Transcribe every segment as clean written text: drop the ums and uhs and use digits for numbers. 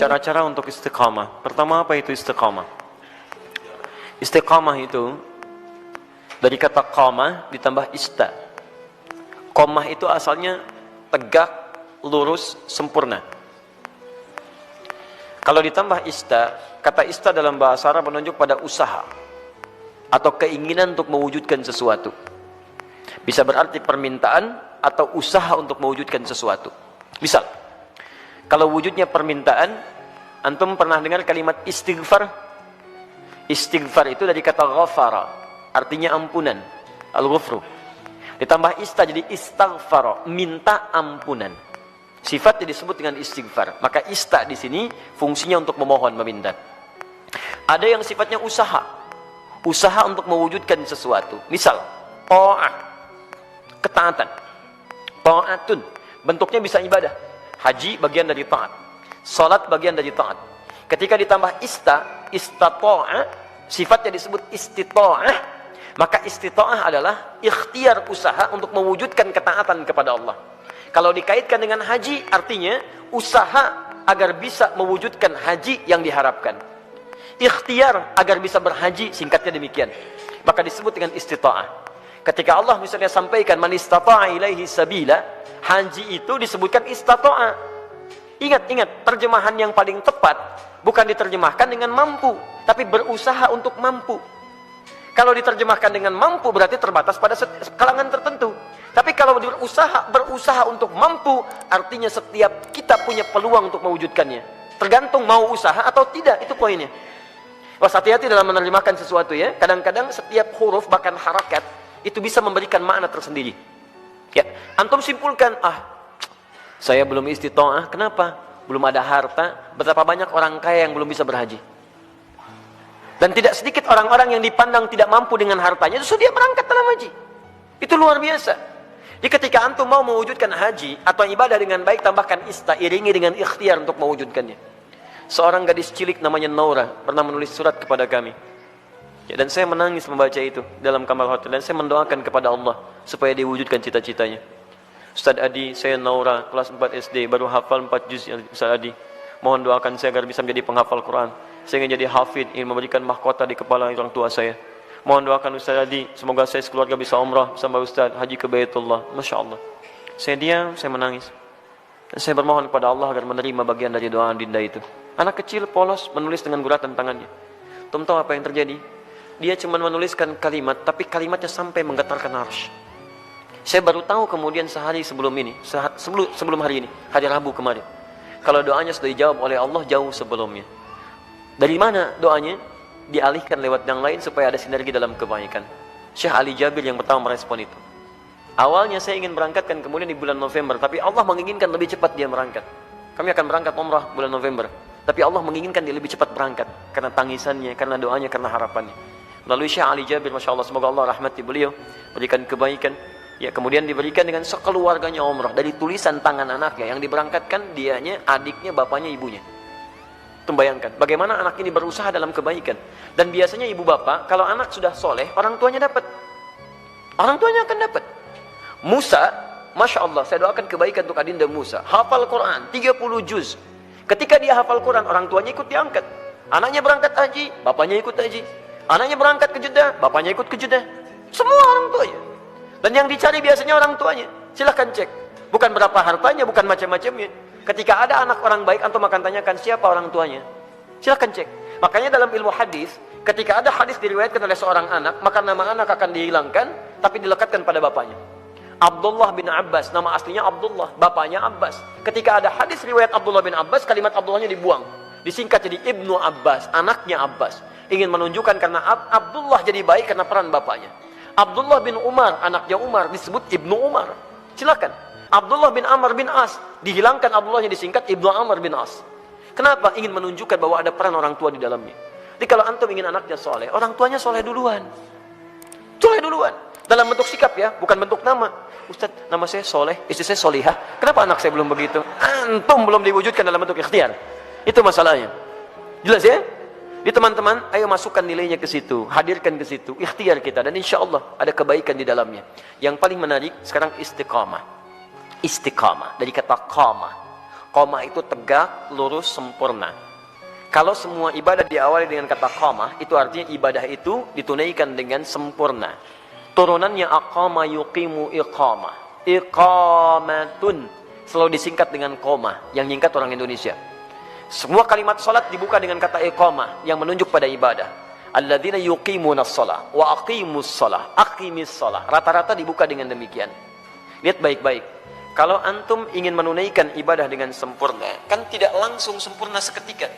Cara-cara untuk istiqamah. Pertama, apa itu istiqamah? Istiqamah itu dari kata qamah ditambah ista. Qamah itu asalnya tegak, lurus, sempurna. Kalau ditambah ista, kata ista dalam bahasa Arab menunjuk pada usaha atau keinginan untuk mewujudkan sesuatu. Bisa berarti permintaan atau usaha untuk mewujudkan sesuatu. Misal, kalau wujudnya permintaan, antum pernah dengar kalimat istighfar? Istighfar itu dari kata ghafara, artinya ampunan, al-ghufru. Ditambah ista jadi istaghfara, minta ampunan. Sifatnya disebut dengan istighfar. Maka ista di sini fungsinya untuk memohon, meminta. Ada yang sifatnya usaha. Usaha untuk mewujudkan sesuatu. Misal, ta'ah, ketaatan. Ta'atun, bentuknya bisa ibadah. Haji bagian dari taat. Salat bagian dari taat. Ketika ditambah istata'a, sifatnya disebut istita'ah, maka istita'ah adalah ikhtiar usaha untuk mewujudkan ketaatan kepada Allah. Kalau dikaitkan dengan haji, artinya usaha agar bisa mewujudkan haji yang diharapkan. Ikhtiar agar bisa berhaji, singkatnya demikian. Maka disebut dengan istita'ah. Ketika Allah misalnya sampaikan man istata'a ilaihi sabila, haji itu disebutkan istata'a. Ingat, terjemahan yang paling tepat bukan diterjemahkan dengan mampu, tapi berusaha untuk mampu. Kalau diterjemahkan dengan mampu berarti terbatas pada kalangan tertentu. Tapi kalau berusaha untuk mampu, artinya setiap kita punya peluang untuk mewujudkannya. Tergantung mau usaha atau tidak, itu poinnya. Was, hati-hati dalam menerjemahkan sesuatu ya. Kadang-kadang setiap huruf bahkan harakat itu bisa memberikan makna tersendiri. Ya, antum simpulkan, saya belum istita'ah, kenapa? Belum ada harta. Betapa banyak orang kaya yang belum bisa berhaji. Dan tidak sedikit orang-orang yang dipandang tidak mampu dengan hartanya, justru dia berangkat dalam haji. Itu luar biasa. Jadi ketika antum mau mewujudkan haji atau ibadah dengan baik, tambahkan ista, iringi dengan ikhtiar untuk mewujudkannya. Seorang gadis cilik namanya Naura pernah menulis surat kepada kami. Ya, dan saya menangis membaca itu dalam kamar hotel, dan saya mendoakan kepada Allah supaya diwujudkan cita-citanya. Ustaz Adi, saya Naura, kelas 4 SD, baru hafal 4 juz ya Ustaz Adi. Mohon doakan saya agar bisa menjadi penghafal Quran. Saya ingin jadi hafid, ingin memberikan mahkota di kepala orang tua saya. Mohon doakan Ustaz Adi, semoga saya sekeluarga bisa umrah bersama Ustaz, haji ke Baitullah. Masya Allah. Saya diam, saya menangis. Dan saya bermohon kepada Allah agar menerima bagian dari doa dinda itu. Anak kecil polos menulis dengan guratan tangannya. Tum tahu apa yang terjadi? Dia cuma menuliskan kalimat, tapi kalimatnya sampai menggetarkan arsy. Saya baru tahu kemudian sehari sebelum ini, sebelum hari ini, hari Rabu kemarin. Kalau doanya sudah dijawab oleh Allah jauh sebelumnya. Dari mana doanya? Dialihkan lewat yang lain supaya ada sinergi dalam kebaikan. Syekh Ali Jabir yang pertama merespon itu. Awalnya saya ingin berangkatkan kemudian di bulan November, tapi Allah menginginkan lebih cepat dia berangkat. Kami akan berangkat umrah bulan November, tapi Allah menginginkan dia lebih cepat berangkat karena tangisannya, karena doanya, karena harapannya. Lalu Syekh Ali Jabir, Masya Allah, semoga Allah rahmati beliau, berikan kebaikan. Ya, kemudian diberikan dengan sekeluarganya umrah dari tulisan tangan anaknya yang diberangkatkan, dianya, adiknya, bapaknya, ibunya. Bayangkan bagaimana anak ini berusaha dalam kebaikan. Dan biasanya ibu bapak, kalau anak sudah soleh, orang tuanya dapat. Orang tuanya akan dapat. Musa, Masya Allah, saya doakan kebaikan untuk adinda Musa. Hafal Quran, 30 juz. Ketika dia hafal Quran, orang tuanya ikut diangkat. Anaknya berangkat haji, bapaknya ikut haji. Anaknya berangkat ke Jeddah, bapaknya ikut ke Jeddah. Semua orang tuanya. Dan yang dicari biasanya orang tuanya. Silahkan cek. Bukan berapa hartanya, bukan macam-macamnya. Ketika ada anak orang baik, antum akan tanyakan siapa orang tuanya. Silahkan cek. Makanya dalam ilmu hadis, ketika ada hadis diriwayatkan oleh seorang anak, maka nama anak akan dihilangkan, tapi dilekatkan pada bapaknya. Abdullah bin Abbas, nama aslinya Abdullah, bapaknya Abbas. Ketika ada hadis riwayat Abdullah bin Abbas, kalimat Abdullahnya dibuang. Disingkat jadi Ibnu Abbas, anaknya Abbas. Ingin menunjukkan karena Abdullah jadi baik karena peran bapaknya. Abdullah bin Umar, anaknya Umar, disebut Ibnu Umar. Silakan. Abdullah bin Amr bin As, dihilangkan Abdullahnya, disingkat Ibnu Amr bin As. Kenapa? Ingin menunjukkan bahwa ada peran orang tua di dalamnya. Jadi kalau antum ingin anaknya soleh, orang tuanya soleh duluan. Soleh duluan. Dalam bentuk sikap ya, bukan bentuk nama. Ustaz, nama saya soleh, istri saya solihah. Kenapa anak saya belum begitu? Antum belum diwujudkan dalam bentuk ikhtiar. Itu masalahnya. Jelas ya? Di teman-teman, ayo masukkan nilainya ke situ, hadirkan ke situ, ikhtiar kita, dan insya Allah ada kebaikan di dalamnya. Yang paling menarik sekarang istiqamah. Istiqamah dari kata qamah. Qamah itu tegak, lurus, sempurna. Kalau semua ibadah diawali dengan kata qamah, itu artinya ibadah itu ditunaikan dengan sempurna. Turunannya aqama yuqimu iqamah. Iqamatun selalu disingkat dengan qamah, yang nyingkat orang Indonesia. Semua kalimat salat dibuka dengan kata iqamah yang menunjuk pada ibadah. Alladzina yuqimunas shalah wa aqimus shalah, aqimis shalah. Rata-rata dibuka dengan demikian. Lihat baik-baik. Kalau antum ingin menunaikan ibadah dengan sempurna, kan tidak langsung sempurna seketika.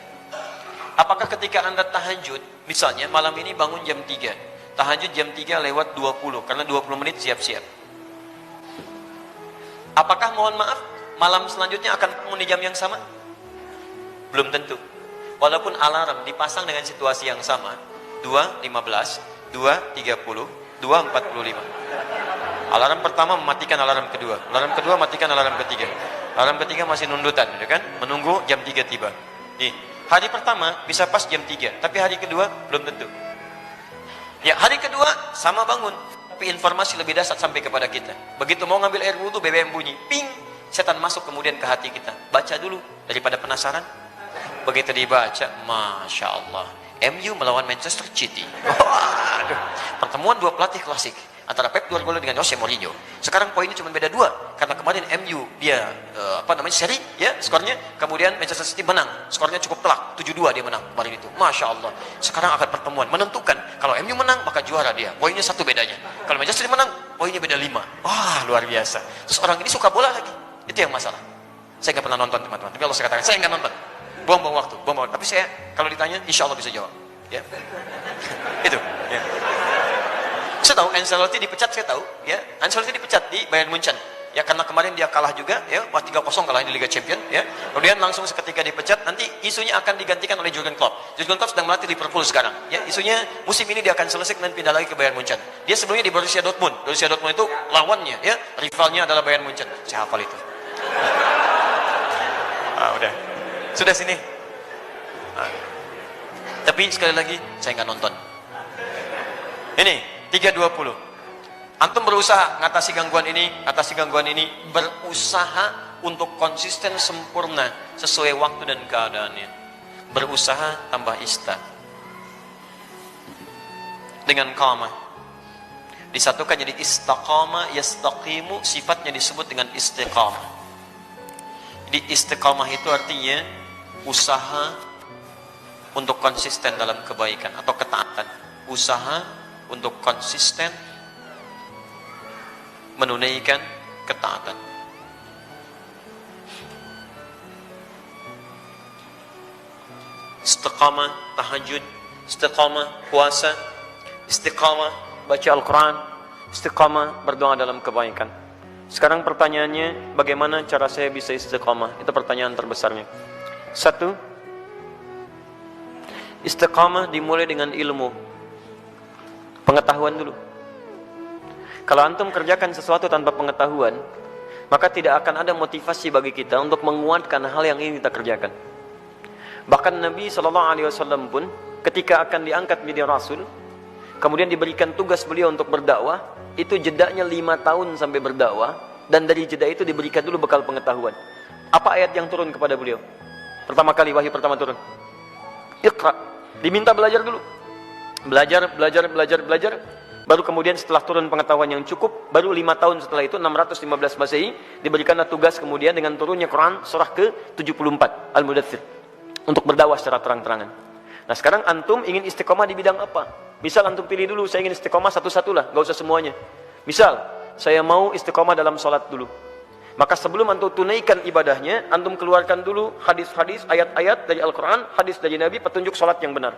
Apakah ketika Anda tahajud, misalnya malam ini bangun jam 3, tahajud jam 3 lewat 20, karena 20 menit siap-siap. Apakah mohon maaf, malam selanjutnya akan bangun di jam yang sama? Belum tentu. Walaupun alarm dipasang dengan situasi yang sama, 2.15, 2.30, 2.45. Alarm pertama mematikan alarm kedua, alarm kedua matikan alarm ketiga, alarm ketiga masih nundutan, ya kan? Menunggu jam 3 tiba. Nih, hari pertama bisa pas jam 3, tapi hari kedua belum tentu. Ya, hari kedua sama bangun, tapi informasi lebih dahsyat sampai kepada kita. Begitu mau ngambil air wudhu, BBM bunyi, ping, setan masuk kemudian ke hati kita. Baca dulu daripada penasaran. Begitu dibaca, Masya Allah, MU melawan Manchester City. Waduh, pertemuan dua pelatih klasik antara Pep Guardiola dengan Jose Mourinho. Sekarang poinnya cuma beda 2, karena kemarin MU dia seri ya skornya, kemudian Manchester City menang, skornya cukup telak, 7-2 dia menang kemarin itu. Masya Allah. Sekarang akan pertemuan menentukan, kalau MU menang maka juara dia, poinnya 1 bedanya. Kalau Manchester City menang, poinnya beda 5. Wah, luar biasa. Terus orang ini suka bola lagi, itu yang masalah. Saya nggak pernah nonton teman-teman, tapi kalau saya katakan saya nggak nonton, buang-buang waktu, buang-buang. Tapi saya kalau ditanya, insya Allah bisa jawab. Ya, itu. Ya. Saya tahu Ancelotti dipecat, saya tahu. Ya, Ancelotti dipecat di Bayern Munchen. Ya, karena kemarin dia kalah juga. Ya, 3-0 kalah di Liga Champions. Ya, kemudian langsung seketika dipecat. Nanti isunya akan digantikan oleh Jurgen Klopp. Jurgen Klopp sedang melatih Liverpool sekarang. Ya, isunya musim ini dia akan selesai dan pindah lagi ke Bayern Munchen. Dia sebelumnya di Borussia Dortmund. Borussia Dortmund itu lawannya, ya, rivalnya adalah Bayern Munchen. Saya hafal itu. Udah. Sudah sini. Tapi sekali lagi saya nggak nonton. Ini 3.20. Antum berusaha ngatasi gangguan ini, berusaha untuk konsisten sempurna sesuai waktu dan keadaannya. Berusaha tambah ista. Dengan qamah. Disatukan jadi istaqama, yastaqimu, sifatnya disebut dengan istiqamah. Jadi istiqamah itu artinya usaha untuk konsisten dalam kebaikan atau ketaatan. Usaha untuk konsisten menunaikan ketaatan. Istiqamah tahajud, istiqamah puasa, istiqamah baca Al-Quran, istiqamah berdoa dalam kebaikan. Sekarang pertanyaannya, bagaimana cara saya bisa istiqamah? Itu pertanyaan terbesarnya. 1, istiqamah dimulai dengan ilmu, pengetahuan dulu. Kalau antum kerjakan sesuatu tanpa pengetahuan, maka tidak akan ada motivasi bagi kita untuk menguatkan hal yang ingin kita kerjakan. Bahkan Nabi SAW pun ketika akan diangkat menjadi Rasul, kemudian diberikan tugas beliau untuk berdakwah, itu jedanya 5 tahun sampai berdakwah, dan dari jeda itu diberikan dulu bekal pengetahuan. Apa ayat yang turun kepada beliau? Pertama kali wahyu pertama turun, Iqra. Diminta belajar dulu. Belajar. Baru kemudian setelah turun pengetahuan yang cukup, baru 5 tahun setelah itu, 615 Masehi, diberikanlah tugas kemudian dengan turunnya Quran surah ke-74 Al-Mudaththir untuk berdakwah secara terang-terangan. Nah, sekarang antum ingin istiqomah di bidang apa? Misal antum pilih dulu, saya ingin istiqomah satu-satu lah, gak usah semuanya. Misal, saya mau istiqomah dalam sholat dulu. Maka sebelum antum tunaikan ibadahnya, antum keluarkan dulu hadis-hadis, ayat-ayat dari Al-Quran, hadis dari Nabi, petunjuk sholat yang benar.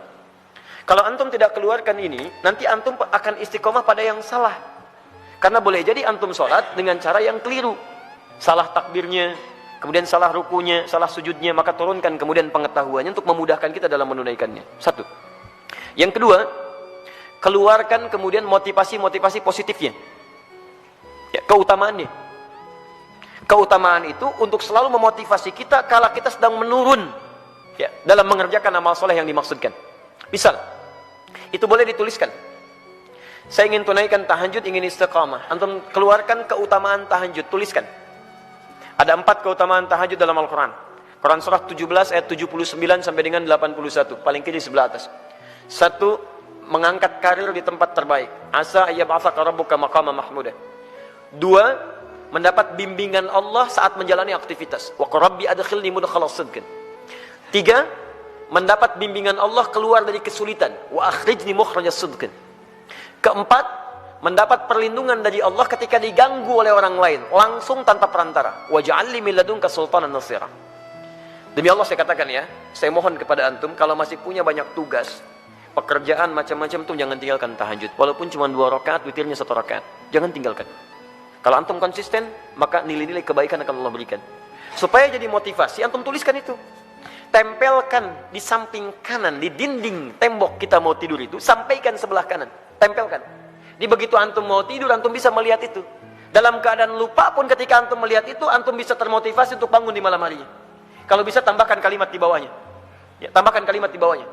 Kalau antum tidak keluarkan ini, nanti antum akan istiqomah pada yang salah. Karena boleh jadi antum sholat dengan cara yang keliru. Salah takbirnya, kemudian salah rukunya, salah sujudnya, maka turunkan kemudian pengetahuannya untuk memudahkan kita dalam menunaikannya. 1. Yang kedua, keluarkan kemudian motivasi-motivasi positifnya. Ya, keutamaannya. Keutamaan itu untuk selalu memotivasi kita kala kita sedang menurun, ya, dalam mengerjakan amal soleh yang dimaksudkan. Misal, itu boleh dituliskan. Saya ingin tunaikan tahajud, ingin istiqamah. Antum keluarkan keutamaan tahajud, tuliskan. Ada 4 keutamaan tahajud dalam Al-Quran. Quran surah 17 ayat 79 sampai dengan 81, paling kiri sebelah atas. 1, mengangkat karir di tempat terbaik. Asa ayyab'atsaka rabbuka maqaman mahmuda. 2, mendapat bimbingan Allah saat menjalani aktivitas. Wa rabbi adkhilni mudkhala sidqin. 3, mendapat bimbingan Allah keluar dari kesulitan. Wa akhrijni mukhraja sidqin. 4, mendapat perlindungan dari Allah ketika diganggu oleh orang lain, langsung tanpa perantara. Waj'alni min ladunka sultanan nasira. Demi Allah saya katakan ya, saya mohon kepada antum, kalau masih punya banyak tugas, pekerjaan macam-macam tuh jangan tinggalkan tahajud. Walaupun cuma 2 rakaat, witirnya 1 rakaat. Jangan tinggalkan. Kalau antum konsisten, maka nilai-nilai kebaikan akan Allah berikan. Supaya jadi motivasi, antum tuliskan itu. Tempelkan di samping kanan, di dinding tembok kita mau tidur itu, sampaikan sebelah kanan. Tempelkan. Di begitu antum mau tidur, antum bisa melihat itu. Dalam keadaan lupa pun ketika antum melihat itu, antum bisa termotivasi untuk bangun di malam harinya. Kalau bisa tambahkan kalimat di bawahnya. Ya, tambahkan kalimat di bawahnya.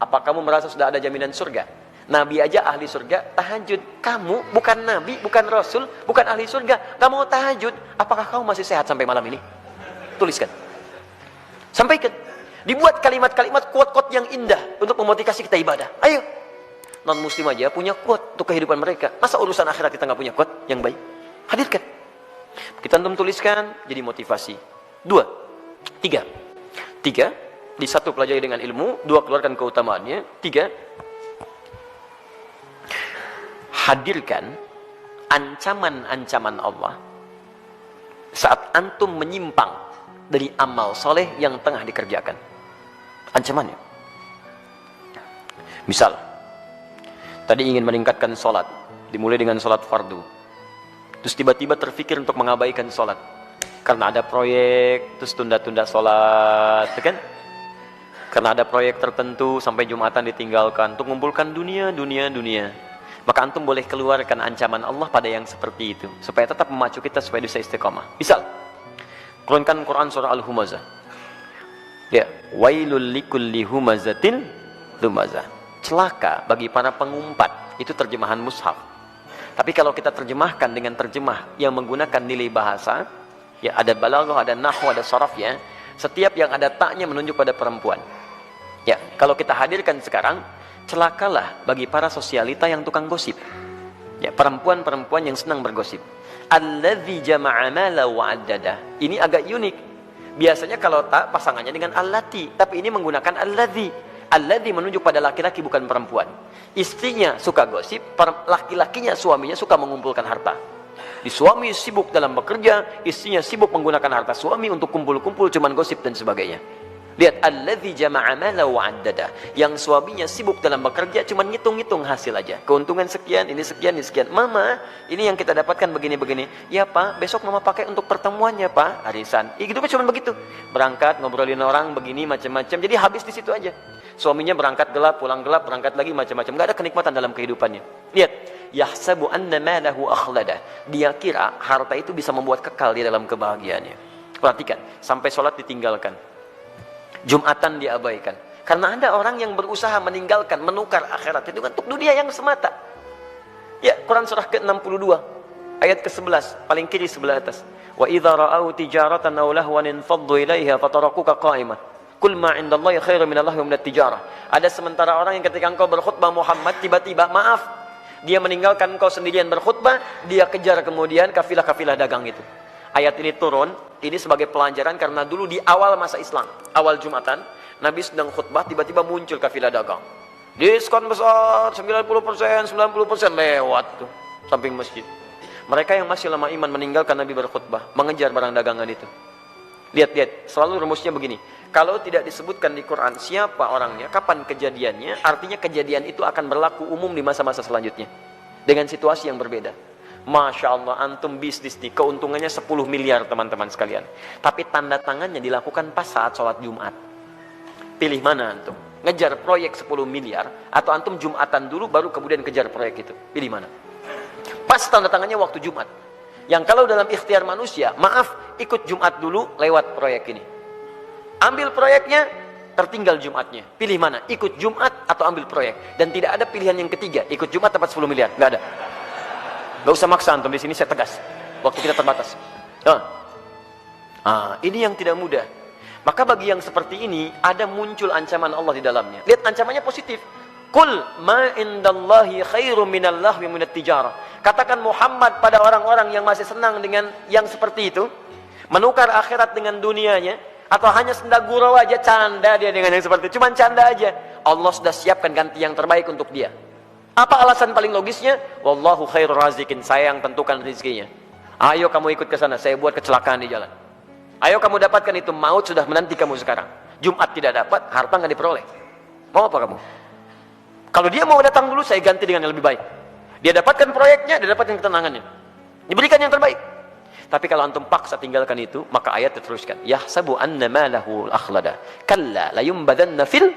Apa kamu merasa sudah ada jaminan surga? Nabi aja ahli surga, tahajud. Kamu bukan nabi, bukan rasul, bukan ahli surga, gak mau tahajud. Apakah kamu masih sehat sampai malam ini? Tuliskan. Sampaikan. Dibuat kalimat-kalimat quote-quote yang indah untuk memotivasi kita ibadah. Ayo. Non muslim aja punya quote untuk kehidupan mereka. Masa urusan akhirat kita nggak punya quote yang baik? Hadirkan. Kita antum tuliskan jadi motivasi. 2, 3. 3, di 1 pelajari dengan ilmu, 2 keluarkan keutamaannya, 3 hadirkan ancaman-ancaman Allah saat antum menyimpang dari amal soleh yang tengah dikerjakan. Ancamannya. Misal, tadi ingin meningkatkan sholat, dimulai dengan sholat fardu. Terus tiba-tiba terfikir untuk mengabaikan sholat. Karena ada proyek, terus tunda-tunda sholat, kan? Karena ada proyek tertentu, sampai Jumatan ditinggalkan, untuk mengumpulkan dunia. Maka antum boleh keluarkan ancaman Allah pada yang seperti itu, supaya tetap memacu kita supaya bisa istiqomah. Misal, turunkan Quran surah Al-Humazah. Ya, wailul likulli humazatin lumazah. Celaka bagi para pengumpat. Itu terjemahan mushaf. Tapi kalau kita terjemahkan dengan terjemah yang menggunakan nilai bahasa, ya ada balaghah, ada nahwu, ada sharaf ya. Setiap yang ada taknya menunjuk pada perempuan. Ya, kalau kita hadirkan sekarang, celakalah bagi para sosialita yang tukang gosip. Ya, perempuan-perempuan yang senang bergosip. Alladzi jama'a mala wa addada. Ini agak unik. Biasanya kalau tak pasangannya dengan allati, tapi ini menggunakan alladzi. Alladzi menunjuk pada laki-laki bukan perempuan. Istrinya suka gosip, laki-lakinya, suaminya suka mengumpulkan harta. Di suami sibuk dalam bekerja, istrinya sibuk menggunakan harta suami untuk kumpul-kumpul cuman gosip dan sebagainya. Lihat, alladzi jama'a mala wa addada. Yang suaminya sibuk dalam bekerja cuman ngitung-ngitung hasil aja. Keuntungan sekian, ini sekian, ini sekian. Mama, ini yang kita dapatkan begini-begini. Ya Pak, besok mama pakai untuk pertemuannya Pak, arisan. Hidupnya cuman begitu. Berangkat ngobrolin orang begini macam-macam. Jadi habis di situ aja. Suaminya berangkat gelap, pulang gelap, berangkat lagi macam-macam. Enggak ada kenikmatan dalam kehidupannya. Lihat, yahsabu anna malahu akhlada. Dia kira harta itu bisa membuat kekal di dalam kebahagiaannya. Perhatikan, sampai sholat ditinggalkan. Jumatan diabaikan. Karena ada orang yang berusaha meninggalkan, menukar akhirat itu untuk dunia yang semata. Ya, Quran surah ke-62 ayat ke-11, paling kiri sebelah atas. Wa idza ra'au tijaratan aw lahwan infaddu ilaiha fatarakuka qa'imah. Qul ma 'indallahi khairum minallahi wa minat tijarah. Ada sementara orang yang ketika engkau berkhutbah Muhammad, tiba-tiba maaf, dia meninggalkan engkau sendirian berkhutbah, dia kejar kemudian kafilah-kafilah dagang itu. Ayat ini turun, ini sebagai pelajaran karena dulu di awal masa Islam, awal Jumatan, Nabi sedang khutbah, tiba-tiba muncul kafilah dagang. Diskon besar, 90%, 90% lewat tuh, samping masjid. Mereka yang masih lama iman meninggalkan Nabi berkhutbah, mengejar barang dagangan itu. Lihat, selalu rumusnya begini. Kalau tidak disebutkan di Quran siapa orangnya, kapan kejadiannya, artinya kejadian itu akan berlaku umum di masa-masa selanjutnya. Dengan situasi yang berbeda. Masya Allah, antum bisnis nih, keuntungannya 10 miliar teman-teman sekalian. Tapi tanda tangannya dilakukan pas saat sholat Jumat. Pilih mana antum? Ngejar proyek 10 miliar, atau antum Jumatan dulu baru kemudian kejar proyek itu? Pilih mana? Pas tanda tangannya waktu Jumat. Yang kalau dalam ikhtiar manusia, maaf, ikut Jumat dulu lewat proyek ini. Ambil proyeknya, tertinggal Jumatnya. Pilih mana? Ikut Jumat atau ambil proyek? Dan tidak ada pilihan yang ketiga, ikut Jumat dapat 10 miliar. Nggak ada. Gak usah maksa antum, di sini saya tegas. Waktu kita terbatas. Ini yang tidak mudah. Maka bagi yang seperti ini, ada muncul ancaman Allah di dalamnya. Lihat ancamannya positif. Qul ma indallahi khairum minal lahwi minat tijarah. Katakan Muhammad pada orang-orang yang masih senang dengan yang seperti itu, menukar akhirat dengan dunianya, atau hanya senda gurau aja, canda dia dengan yang seperti itu, cuman canda aja. Allah sudah siapkan ganti yang terbaik untuk dia. Apa alasan paling logisnya? Wallahu khairur razikin, saya yang tentukan rezekinya. Ayo kamu ikut ke sana, saya buat kecelakaan di jalan. Ayo kamu dapatkan itu, maut sudah menanti kamu sekarang. Jumat tidak dapat, harta nggak diperoleh. Mau apa kamu? Kalau dia mau datang dulu, saya ganti dengan yang lebih baik. Dia dapatkan proyeknya, dia dapatkan ketenangannya. Diberikan yang terbaik. Tapi kalau antum paksa tinggalkan itu, maka ayat diteruskan. Yahsabu anna malahu akhlada. Kalla layumbadanna fil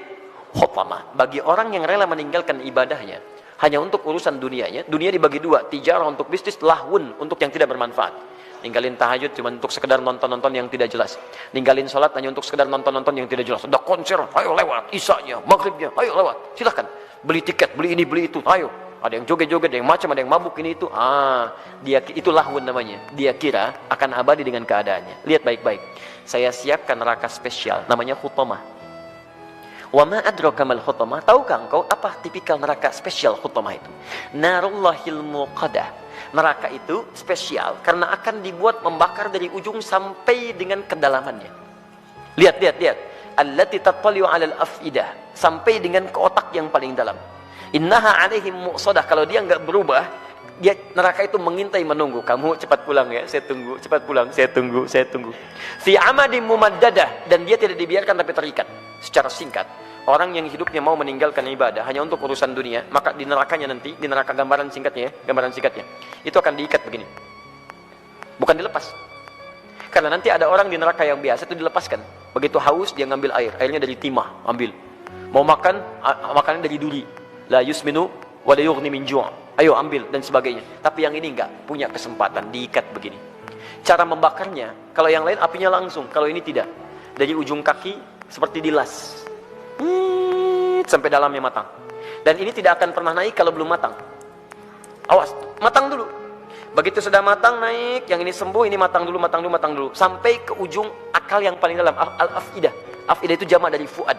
hutamah. Bagi orang yang rela meninggalkan ibadahnya hanya untuk urusan dunianya, dunia dibagi dua, tijarah untuk bisnis, lahun untuk yang tidak bermanfaat. Ninggalin tahajud cuma untuk sekedar nonton-nonton yang tidak jelas. Ninggalin sholat hanya untuk sekedar nonton-nonton yang tidak jelas. Ada konser, ayo lewat. Isanya, maghribnya, ayo lewat. Silahkan. Beli tiket, beli ini, beli itu, ayo. Ada yang joget-joget, ada yang macam, ada yang mabuk ini itu. Dia itu lahun namanya. Dia kira akan abadi dengan keadaannya. Lihat baik-baik. Saya siapkan neraka spesial, namanya Hutamah. Wa ma adraka mal Hutamah? Tahukah engkau apa tipikal neraka spesial Hutamah itu? Narullahil muqadah. Neraka itu spesial karena akan dibuat membakar dari ujung sampai dengan kedalamannya. Lihat. Allati tattali'u 'alal afidah, sampai dengan ke otak yang paling dalam. Innaha 'alaihim mu'sadah. Kalau dia enggak berubah, dia neraka itu mengintai menunggu. Kamu cepat pulang ya, saya tunggu. Cepat pulang, saya tunggu. Fi amadim mumaddadah, dan dia tidak dibiarkan tapi terikat secara singkat. Orang yang hidupnya mau meninggalkan ibadah hanya untuk urusan dunia, maka di nerakanya nanti, di neraka gambaran singkatnya, itu akan diikat begini. Bukan dilepas. Karena nanti ada orang di neraka yang biasa itu dilepaskan. Begitu haus dia ngambil air, airnya dari timah, ambil. Mau makan, makanan dari duri. La yusminu wa la yughni min ju'. Ayo ambil dan sebagainya. Tapi yang ini enggak punya kesempatan, diikat begini. Cara membakarnya, kalau yang lain apinya langsung, kalau ini tidak. Dari ujung kaki seperti dilas. Sampai dalamnya matang. Dan ini tidak akan pernah naik kalau belum matang. Awas, matang dulu. Begitu sudah matang naik, yang ini sembuh, ini matang dulu, sampai ke ujung akal yang paling dalam, al-afidah. Afidah itu jamak dari fuad,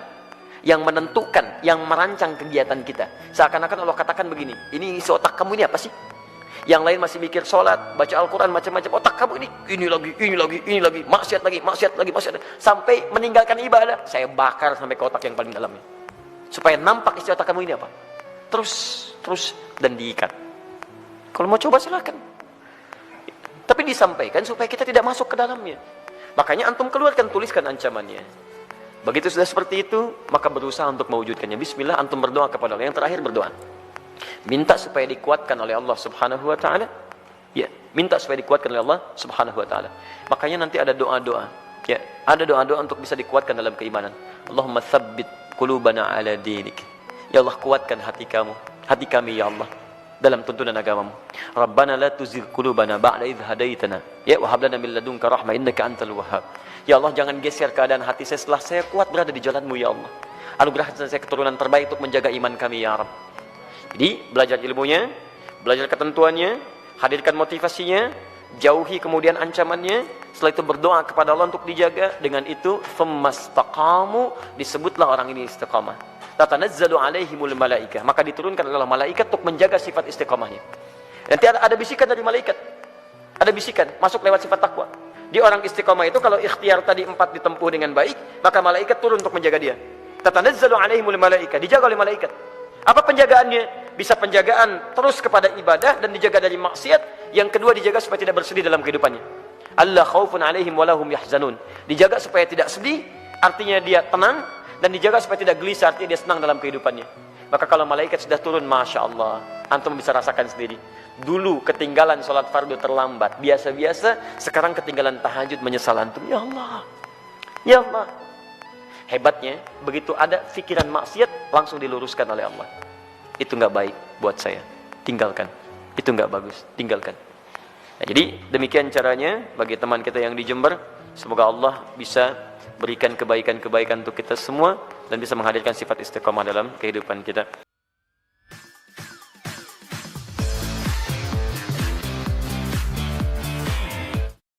yang menentukan, yang merancang kegiatan kita. Seakan-akan Allah katakan begini, ini isi otak kamu ini apa sih? Yang lain masih mikir sholat, baca Al-Quran, macam-macam. Otak kamu ini lagi, maksiat lagi. Sampai meninggalkan ibadah, saya bakar sampai ke otak yang paling dalamnya. Supaya nampak isi otak kamu ini apa? Terus, dan diikat. Kalau mau coba silakan. Tapi disampaikan supaya kita tidak masuk ke dalamnya. Makanya antum keluarkan, tuliskan ancamannya. Begitu sudah seperti itu, maka berusaha untuk mewujudkannya. Bismillah, antum berdoa kepada Allah. Yang terakhir berdoa. Minta supaya dikuatkan oleh Allah Subhanahu wa taala. Ya, minta supaya dikuatkan oleh Allah Subhanahu wa taala. Makanya nanti ada doa-doa. Ya, ada doa-doa untuk bisa dikuatkan dalam keimanan. Allahumma tsabbit qulubana ala dinik. Ya Allah, kuatkan hati kami ya Allah dalam tuntunan agamamu. Rabbana la tuzigh qulubana ba'da idh hadaitana. Ya wa hab lana min ladunka rahmah innaka antal wahhab. Ya Allah, jangan geser keadaan hati saya setelah saya kuat berada di jalan-Mu ya Allah. Anugerahkan saya keturunan terbaik untuk menjaga iman kami ya Rabb. Jadi belajar ilmunya, belajar ketentuannya, hadirkan motivasinya, jauhi kemudian ancamannya. Setelah itu berdoa kepada Allah untuk dijaga. Dengan itu famastaqamu, disebutlah orang ini istiqamah. Tatanazzalu alaihimul malaikah, maka diturunkan oleh malaikat untuk menjaga sifat istiqamahnya. Nanti ada bisikan dari malaikat. Ada bisikan masuk lewat sifat takwa. Di orang istiqamah itu kalau ikhtiar tadi 4 ditempuh dengan baik, maka malaikat turun untuk menjaga dia. Tatanazzalu alaihimul malaikah, dijaga oleh malaikat. Apa penjagaannya? Bisa penjagaan terus kepada ibadah dan dijaga dari maksiat. Yang kedua, dijaga supaya tidak bersedih dalam kehidupannya. Allah khaufun alaihim walahum yahzanun. Dijaga supaya tidak sedih, artinya dia tenang. Dan dijaga supaya tidak gelisah, artinya dia senang dalam kehidupannya. Maka kalau malaikat sudah turun, Masya Allah, antum bisa rasakan sendiri. Dulu ketinggalan sholat fardu terlambat, biasa-biasa. Sekarang ketinggalan tahajud, menyesal antum. Ya Allah, ya Allah. Hebatnya, begitu ada pikiran maksiat, langsung diluruskan oleh Allah. Itu nggak baik buat saya, tinggalkan. Itu nggak bagus, tinggalkan. Nah, jadi demikian caranya bagi teman kita yang di Jember. Semoga Allah bisa berikan kebaikan-kebaikan untuk kita semua dan bisa menghadirkan sifat istiqamah dalam kehidupan kita.